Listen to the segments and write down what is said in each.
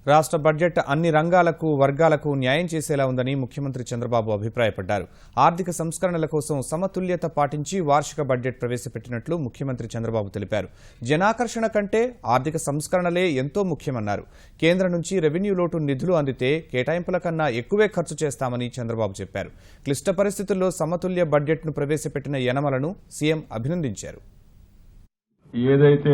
రాష్ట్ర బడ్జెట్ అన్ని రంగాలకు వర్గాలకు న్యాయం చేసేలా ఉందని ముఖ్యమంత్రి చంద్రబాబు అభిప్రాయపడ్డారు. ఆర్థిక సంస్కరణల కోసం సమతుల్యత పాటించి వార్షిక బడ్జెట్ ప్రవేశపెట్టినట్లు ముఖ్యమంత్రి చంద్రబాబు తెలిపారు. జనాకర్షణ కంటే ఆర్థిక సంస్కరణలే ఎంతో ముఖ్యమన్నారు. కేంద్రం నుంచి రెవెన్యూ లోటు నిధులు అందితే కేటాయింపుల కన్నా ఎక్కువే ఖర్చు చేస్తామని చంద్రబాబు చెప్పారు. క్లిష్ట పరిస్థితుల్లో సమతుల్య బడ్జెట్ను ప్రవేశపెట్టిన యనమలను సీఎం అభినందించారు. ఏదైతే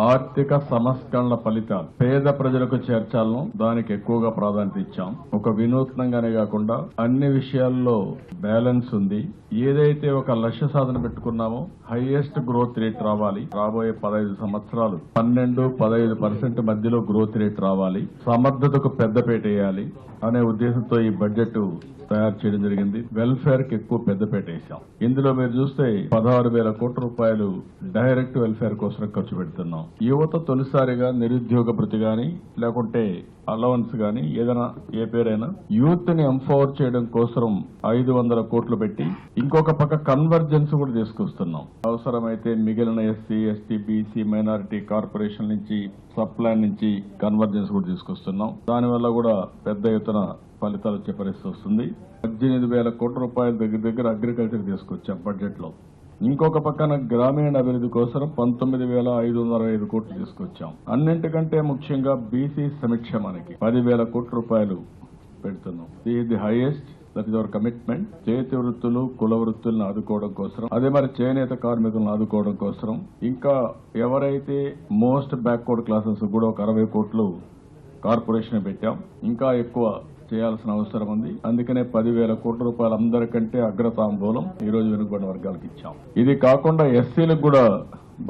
ఆర్థిక సంస్కరణల ఫలితాలు పేద ప్రజలకు చేర్చాలనో దానికి ఎక్కువగా ప్రాధాన్యత ఇచ్చాం. ఒక వినూత్నంగానే కాకుండా అన్ని విషయాల్లో బ్యాలెన్స్ ఉంది. ఏదైతే ఒక లక్ష్య సాధన పెట్టుకున్నామో హైయెస్ట్ గ్రోత్ రేట్ రావాలి, రాబోయే 15 సంవత్సరాలు 12-15% మధ్యలో గ్రోత్ రేట్ రావాలి, సమర్థతకు పెద్దపీట వేయాలి అనే ఉద్దేశంతో ఈ బడ్జెట్ తయారు చేయడం జరిగింది. వెల్ఫేర్ కి ఎక్కువ పెద్దపీట వేశాం. ఇందులో మీరు చూస్తే 16,000 కోట్ల రూపాయలు డైరెక్ట్ వెల్ఫేర్ కోసం ఖర్చు పెడుతున్నాం. యువత తొలిసారిగా నిరుద్యోగ భృతి గాని లేకుంటే అలవెన్స్ గాని ఏదైనా ఏ పేరైనా యూత్ ని ఎంపవర్ చేయడం కోసం 500 కోట్లు పెట్టి ఇంకొక పక్క కన్వర్జెన్స్ కూడా తీసుకొస్తున్నాం. అవసరమైతే మిగిలిన SC, ST, BC, minority corporation నుంచి సప్లాన్ నుంచి కన్వర్జెన్స్ కూడా తీసుకొస్తున్నాం. దానివల్ల కూడా పెద్ద ఎత్తున ఫలితాలు వచ్చే పరిస్థితి వస్తుంది. 18,000 కోట్ల రూపాయల దగ్గర అగ్రికల్చర్ తీసుకొచ్చాం బడ్జెట్ లో. ఇంకొక పక్కన గ్రామీణ అభివృద్ధి కోసం 19,565 కోట్లు తీసుకొచ్చాం. అన్నింటికంటే ముఖ్యంగా బీసీ సంక్షేమానికి 10,000 కోట్ల రూపాయలు పెడుతున్నాం. ఇది highest, that is our commitment. చేతి వృత్తులు, కుల వృత్తులను ఆదుకోవడం కోసం, అదే మరి చేనేత కార్మికులను ఆదుకోవడం కోసం, ఇంకా ఎవరైతే మోస్ట్ బ్యాక్వర్డ్ క్లాసెస్ కూడా ఒక 60 కోట్లు కార్పొరేషన్ పెట్టాం. ఇంకా ఎక్కువ చేయాల్సిన అవసరం ఉంది. అందుకనే 10,000 కోట్ల రూపాయలు అందరికంటే అగ్రతాంబూలం ఈ రోజు వెనుకబడిన వర్గాలకు ఇచ్చాం. ఇది కాకుండా ఎస్సీలకు కూడా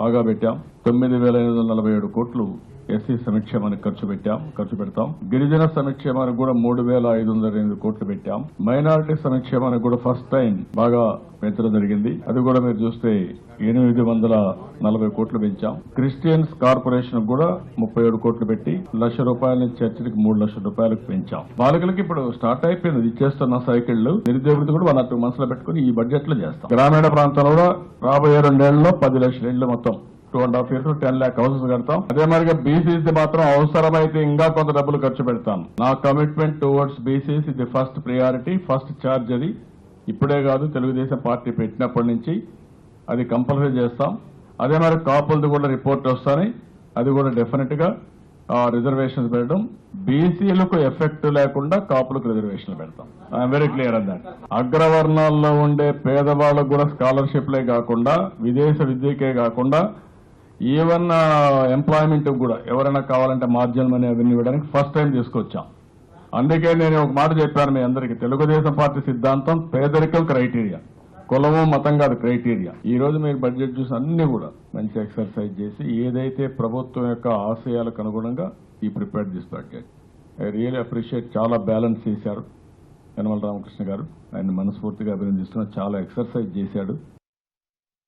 బాగా పెట్టాం. 9,547 కోట్లు ఎస్సీ సంక్షేమానికి ఖర్చు పెడతాం. గిరిజన సంక్షేమానికి కూడా 3,508 కోట్లు పెట్టాం. మైనారిటీ సంక్షేమానికి కూడా ఫస్ట్ టైం బాగా పెంచడం జరిగింది. అది కూడా మీరు చూస్తే 840 కోట్లు పెంచాం. క్రిస్టియన్స్ కార్పొరేషన్ కూడా 37 కోట్లు పెట్టి ₹1,00,000 నుంచి చర్చిలకు 3 లక్షల రూపాయలకు పెంచాం. బాలికలకి ఇప్పుడు స్టార్ట్ అయిపోయింది ఇచ్చేస్తున్న సైకిళ్లు. నిరుద్యోగులు కూడా 1 or 2 months లో పెట్టుకుని ఈ బడ్జెట్ లో చేస్తాం. గ్రామీణ ప్రాంతంలో కూడా రాబోయే 2 ఏళ్లలో 10 లక్షల ఇళ్లు, మొత్తం 2.5 years 10 lakh హౌసెస్ కడతాం. అదే మరిగా బీసీసీ మాత్రం అవసరమైతే ఇంకా కొంత డబ్బులు ఖర్చు పెడతాం. నా కమిట్మెంట్ టువర్డ్స్ బీసీసీ ఇది ఫస్ట్ ప్రియారిటీ, ఫస్ట్ ఛార్జ్. అది ఇప్పుడే కాదు, తెలుగుదేశం పార్టీ పెట్టినప్పటి నుంచి అది కంపల్సరీ చేస్తాం. అదే మరి కాపులది కూడా రిపోర్ట్ వస్తాయి. అది కూడా డెఫినెట్ గా రిజర్వేషన్స్ పెట్టడం, బీసీలకు ఎఫెక్ట్ లేకుండా కాపులకు రిజర్వేషన్లు పెడతాం. I'm very clear on that. అగ్రవర్ణాల్లో ఉండే పేదవాళ్ళకు కూడా స్కాలర్షిప్లే కాకుండా, విదేశ విద్యకే కాకుండా ఈవెన్ ఎంప్లాయ్మెంట్ కూడా ఎవరైనా కావాలంటే మార్జినల్ మనీ అవన్నీ ఇవ్వడానికి ఫస్ట్ టైం తీసుకొచ్చాం. అందుకే నేను ఒక మాట చెప్పాను మీ అందరికీ, తెలుగుదేశం పార్టీ సిద్ధాంతం పేదరికం క్రైటీరియా, కులము మతం కాదు క్రైటీరియా. ఈ రోజు మీరు బడ్జెట్ చూసి అన్ని కూడా మంచి ఎక్సర్సైజ్ చేసి ఏదైతే ప్రభుత్వం యొక్క ఆశయాలకు అనుగుణంగా ఈ prepared this budget. I really appreciate. చాలా బ్యాలెన్స్ చేశారు యనమల రామకృష్ణ గారు. ఆయన మనస్ఫూర్తిగా అభినందిస్తున్నా. చాలా ఎక్సర్సైజ్ చేశాడు.